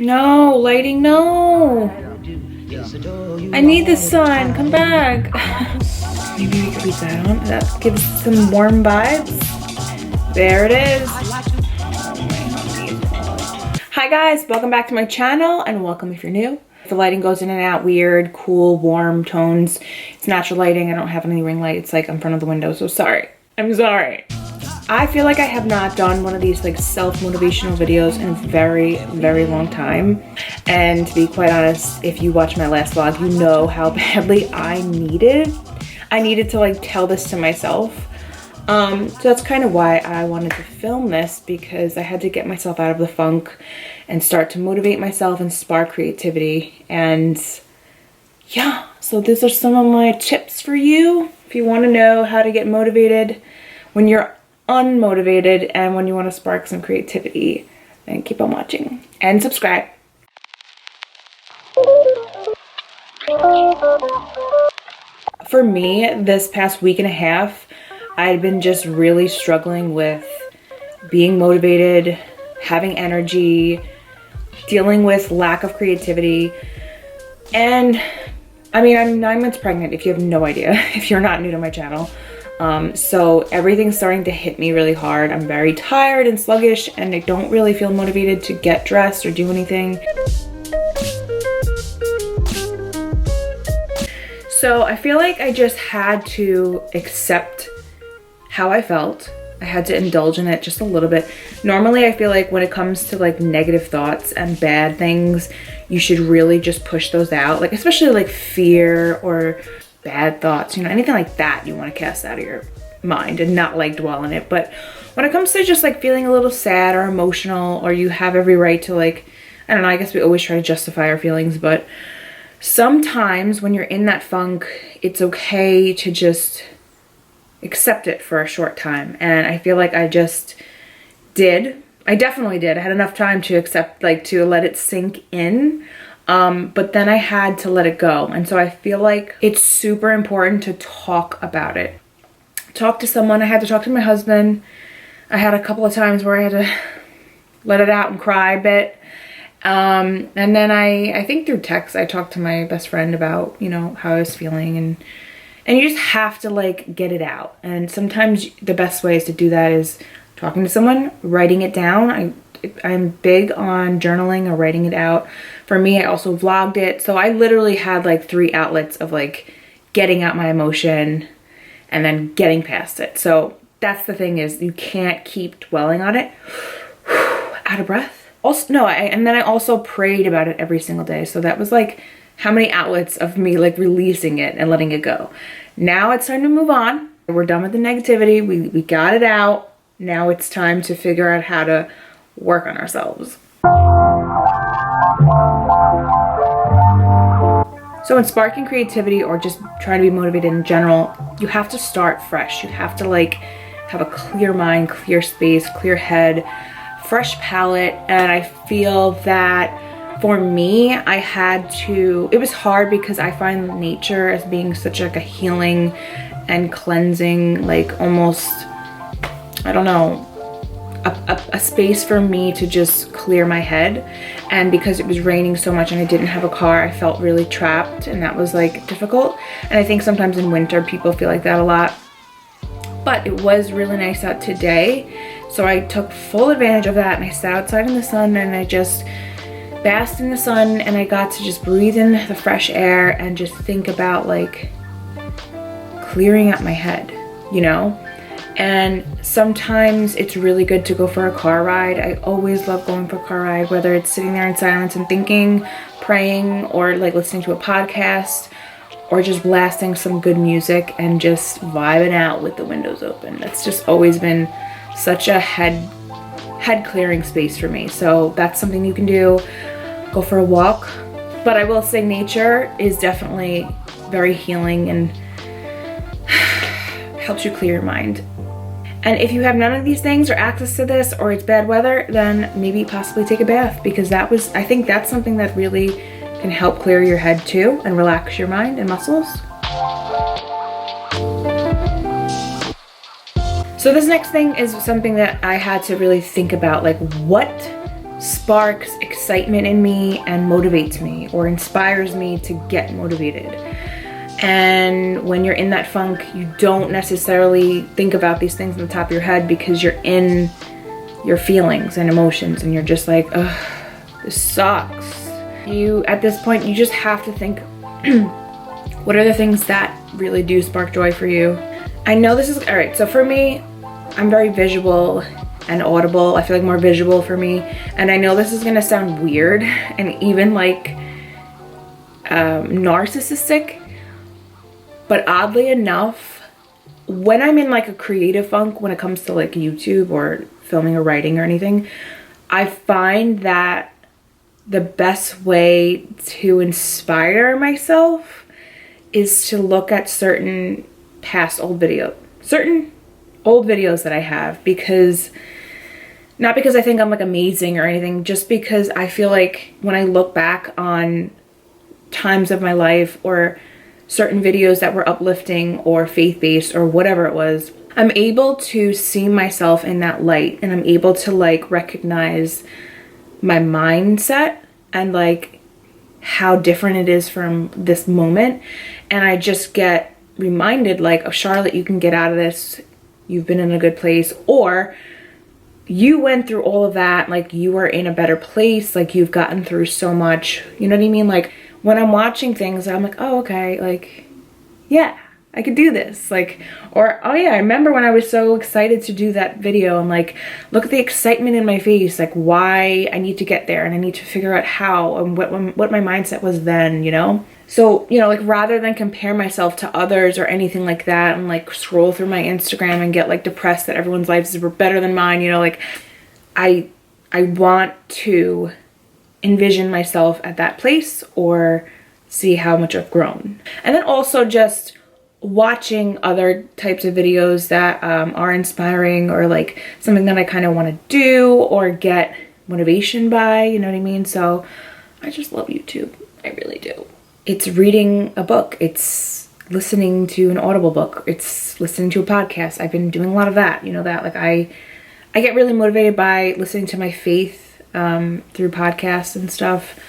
No, lighting, no. I need the sun, come back. Maybe we could leave that on. That gives some warm vibes. There it is. Hi guys, welcome back to my channel and welcome if you're new. The lighting goes in and out, weird, cool, warm tones. It's natural lighting. I don't have any ring light. It's like in front of the window, so sorry. I'm sorry. I feel like I have not done one of these like self-motivational videos in a very, very long time. And to be quite honest, if you watch my last vlog, you know how badly I needed to like tell this to myself. So that's kind of why I wanted to film this, because I had to get myself out of the funk and start to motivate myself and spark creativity. And yeah, so these are some of my tips for you. If you want to know how to get motivated when you're unmotivated and when you want to spark some creativity, then keep on watching and subscribe. For me, this past week and a half, I'd been just really struggling with being motivated, having energy, dealing with lack of creativity. And I mean, I'm 9 months pregnant, if you have no idea, if you're not new to my channel. So everything's starting to hit me really hard. I'm very tired and sluggish, and I don't really feel motivated to get dressed or do anything. So I feel like I just had to accept how I felt. I had to indulge in it just a little bit. Normally, I feel like when it comes to like negative thoughts and bad things, you should really just push those out. Like especially like fear or bad thoughts, you know, anything like that you want to cast out of your mind and not like dwell in it. But when it comes to just like feeling a little sad or emotional, or you have every right to like, I don't know, I guess we always try to justify our feelings, but sometimes when you're in that funk, it's okay to just accept it for a short time. And I feel like I just did. I definitely did. I had enough time to accept, like to let it sink in. But then I had to let it go. And so I feel like it's super important to talk about it. Talk to someone. I had to talk to my husband. I had a couple of times where I had to let it out and cry a bit. And then I think through text, I talked to my best friend about, you know, how I was feeling, and you just have to like get it out. And sometimes the best ways to do that is talking to someone, writing it down. I'm big on journaling or writing it out. For me, I also vlogged it. So I literally had like 3 outlets of like getting out my emotion and then getting past it. So that's the thing, is you can't keep dwelling on it. Out of breath. Also, no, and then I also prayed about it every single day. So that was like how many outlets of me like releasing it and letting it go. Now it's time to move on. We're done with the negativity. We got it out. Now it's time to figure out how to work on ourselves. So in sparking creativity or just trying to be motivated in general, you have to start fresh. You have to like have a clear mind, clear space, clear head, fresh palette. And I feel that for me, I had to, it was hard because I find nature as being such like a healing and cleansing, like almost, I don't know, a space for me to just clear my head. And because it was raining so much and I didn't have a car, I felt really trapped, and that was like difficult. And I think sometimes in winter people feel like that a lot. But it was really nice out today, so I took full advantage of that, and I sat outside in the sun and I just basked in the sun, and I got to just breathe in the fresh air and just think about like clearing out my head, you know? And sometimes it's really good to go for a car ride. I always love going for a car ride, whether it's sitting there in silence and thinking, praying, or like listening to a podcast, or just blasting some good music and just vibing out with the windows open. That's just always been such a head clearing space for me. So that's something you can do. Go for a walk. But I will say nature is definitely very healing and helps you clear your mind. And if you have none of these things or access to this, or it's bad weather, then maybe possibly take a bath, because I think that's something that really can help clear your head too and relax your mind and muscles. So this next thing is something that I had to really think about, like what sparks excitement in me and motivates me or inspires me to get motivated. And when you're in that funk, you don't necessarily think about these things on the top of your head because you're in your feelings and emotions and you're just like, ugh, this sucks. At this point, you just have to think, what are the things that really do spark joy for you? I know this is, all right, so for me, I'm very visual and audible. I feel like more visual for me. And I know this is gonna sound weird and even like narcissistic, but oddly enough, when I'm in like a creative funk, when it comes to like YouTube or filming or writing or anything, I find that the best way to inspire myself is to look at certain old videos that I have, because not because I think I'm like amazing or anything, just because I feel like when I look back on times of my life or certain videos that were uplifting or faith-based or whatever it was, I'm able to see myself in that light, and I'm able to like recognize my mindset and like how different it is from this moment. And I just get reminded like, oh, Charlotte, you can get out of this. You've been in a good place, or you went through all of that. Like you are in a better place. Like you've gotten through so much, you know what I mean? Like when I'm watching things, I'm like, oh, okay. Like, yeah, I could do this. Like, or, oh yeah, I remember when I was so excited to do that video, and like, look at the excitement in my face, like why I need to get there and I need to figure out how and what my mindset was then, you know? So, you know, like rather than compare myself to others or anything like that and like scroll through my Instagram and get like depressed that everyone's lives were better than mine, you know, like I want to envision myself at that place or see how much I've grown. And then also just watching other types of videos that are inspiring or like something that I kind of want to do or get motivation by, you know what I mean? So I just love YouTube. I really do. It's reading a book. It's listening to an Audible book. It's listening to a podcast. I've been doing a lot of that, you know, that like I get really motivated by listening to my faith through podcasts and stuff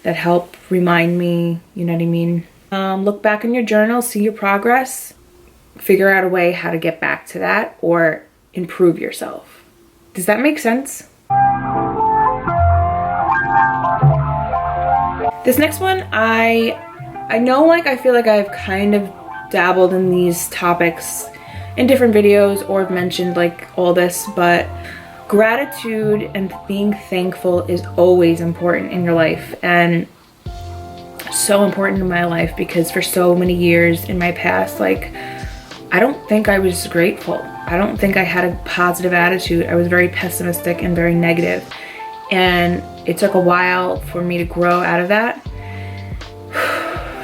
that help remind me, you know what I mean? Look back in your journal, see your progress, figure out a way how to get back to that or improve yourself. Does that make sense? This next one, I know, like, I feel like I've kind of dabbled in these topics in different videos or have mentioned like all this, but gratitude and being thankful is always important in your life, and so important in my life because for so many years in my past, like, I don't think I was grateful. I don't think I had a positive attitude. I was very pessimistic and very negative. And it took a while for me to grow out of that.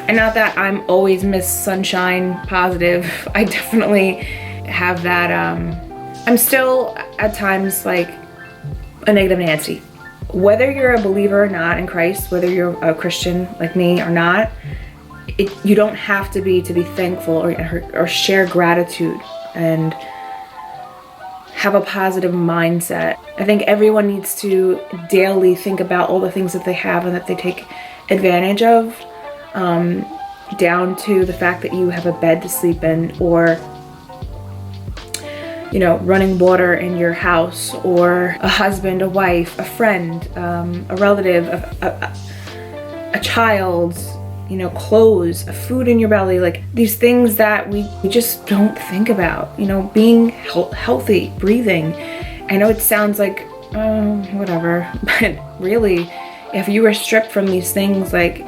And not that I'm always Miss Sunshine positive. I definitely have that, I'm still at times like a negative Nancy. Whether you're a believer or not in Christ, whether you're a Christian like me or not, you don't have to be thankful or share gratitude and have a positive mindset. I think everyone needs to daily think about all the things that they have and that they take advantage of, down to the fact that you have a bed to sleep in, or, you know, running water in your house, or a husband, a wife, a friend, a relative, a child, you know, clothes, food in your belly, like these things that we just don't think about, you know, being healthy, breathing. I know it sounds like, whatever, but really, if you were stripped from these things, like,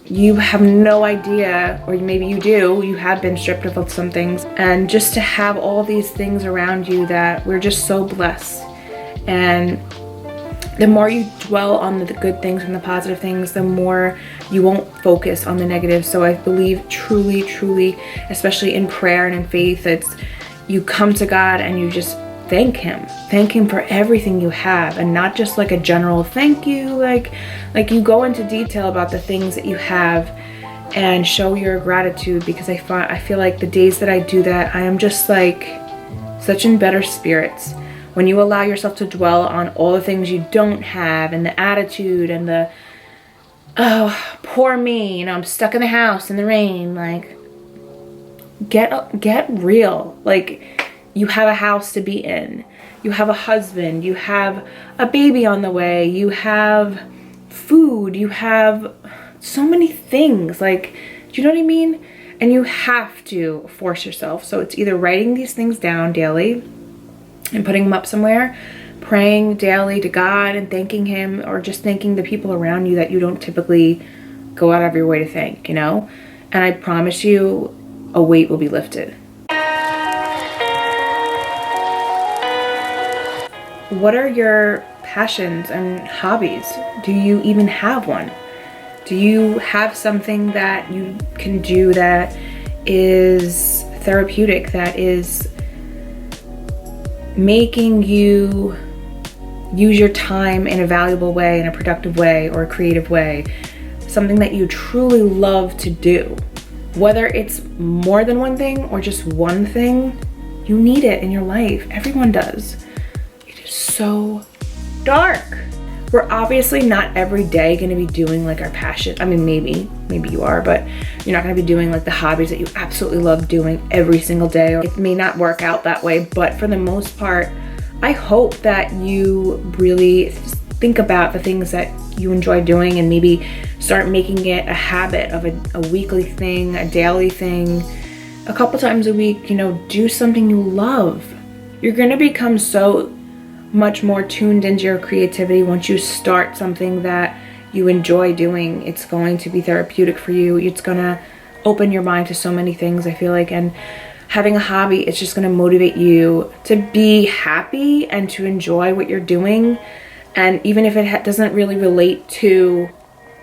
you have no idea, or maybe you do, you have been stripped of some things, and just to have all these things around you that we're just so blessed. And the more you dwell on the good things and the positive things, the more you won't focus on the negative. So I believe truly, especially in prayer and in faith, it's you come to God and you just thank him for everything you have, and not just like a general thank you, like you go into detail about the things that you have and show your gratitude, because I feel like the days that I do that, I am just like such in better spirits. when you allow yourself to dwell on all the things you don't have and the attitude and the, oh, poor me, you know, I'm stuck in the house in the rain, like, get real. Like, you have a house to be in. You have a husband. You have a baby on the way. You have food. You have so many things. Like, do you know what I mean? And you have to force yourself. So it's either writing these things down daily and putting them up somewhere, praying daily to God and thanking him, or just thanking the people around you that you don't typically go out of your way to thank, you know? And I promise you, a weight will be lifted. What are your passions and hobbies? Do you even have one? Do you have something that you can do that is therapeutic, that is making you use your time in a valuable way, in a productive way, or a creative way? Something that you truly love to do. Whether it's more than one thing or just one thing, you need it in your life. Everyone does. It is so dark. We're obviously not every day gonna be doing like our passion. I mean, maybe you are, but you're not gonna be doing like the hobbies that you absolutely love doing every single day. It may not work out that way, but for the most part, I hope that you really think about the things that you enjoy doing and maybe start making it a habit of a weekly thing, a daily thing, a couple times a week, you know, do something you love. You're gonna become so much more tuned into your creativity once you start something that you enjoy doing. It's going to be therapeutic for you. It's gonna open your mind to so many things, I feel like, and having a hobby, it's just gonna motivate you to be happy and to enjoy what you're doing. And even if it doesn't really relate to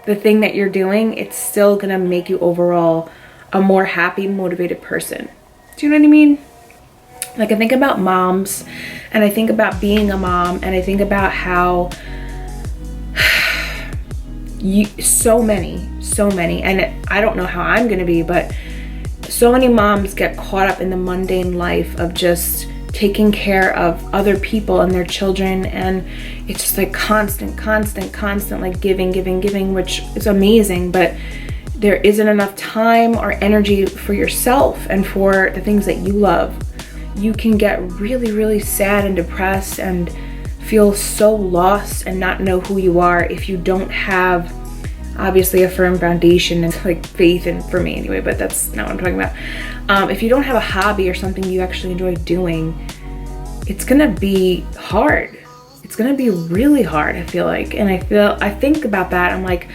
the thing that you're doing, it's still gonna make you overall a more happy, motivated person. Do you know what I mean? Like, I think about moms, and I think about being a mom, and I think about how so many, and I don't know how I'm gonna be, but so many moms get caught up in the mundane life of just taking care of other people and their children, and it's just like constant, like giving, which is amazing, but there isn't enough time or energy for yourself and for the things that you love. You can get really sad and depressed and feel so lost and not know who you are if you don't have, obviously, a firm foundation and like faith in, for me anyway, but that's not what I'm talking about. If you don't have a hobby or something you actually enjoy doing, it's gonna be hard. It's gonna be really hard, I feel like. And I think about that, I'm like,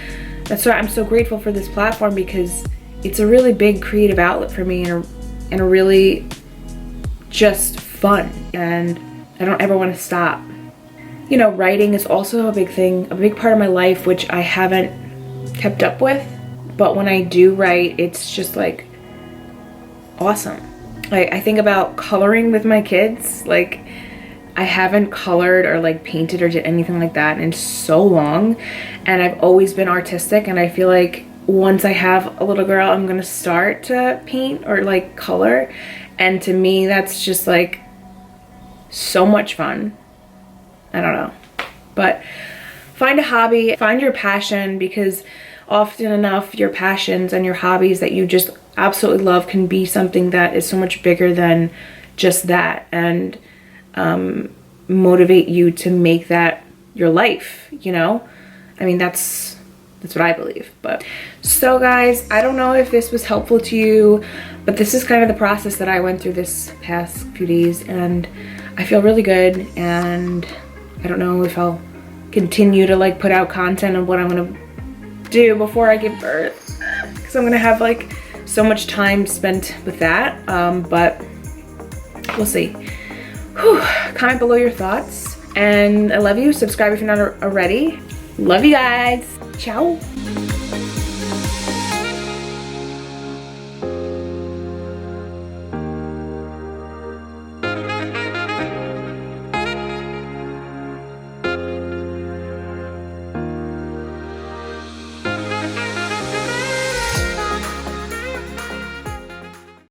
that's why I'm so grateful for this platform, because it's a really big creative outlet for me, and a really just fun, and I don't ever want to stop. You know, writing is also a big thing, a big part of my life, which I haven't kept up with, but when I do write, it's just like awesome. Like, I think about coloring with my kids. Like, I haven't colored or like painted or did anything like that in so long, and I've always been artistic, and I feel like once I have a little girl, I'm gonna start to paint or like color, and to me that's just like so much fun. I don't know, but find a hobby, find your passion, because often enough your passions and your hobbies that you just absolutely love can be something that is so much bigger than just that, and motivate you to make that your life, you know? I mean, that's what I believe. But so guys, I don't know if this was helpful to you, but this is kind of the process that I went through this past few days, and I feel really good, and I don't know if I'll continue to like put out content of what I'm gonna do before I give birth, because I'm gonna have like so much time spent with that, but we'll see. Whew. Comment below your thoughts, and I love you. Subscribe if you're not already. Love you guys. Ciao.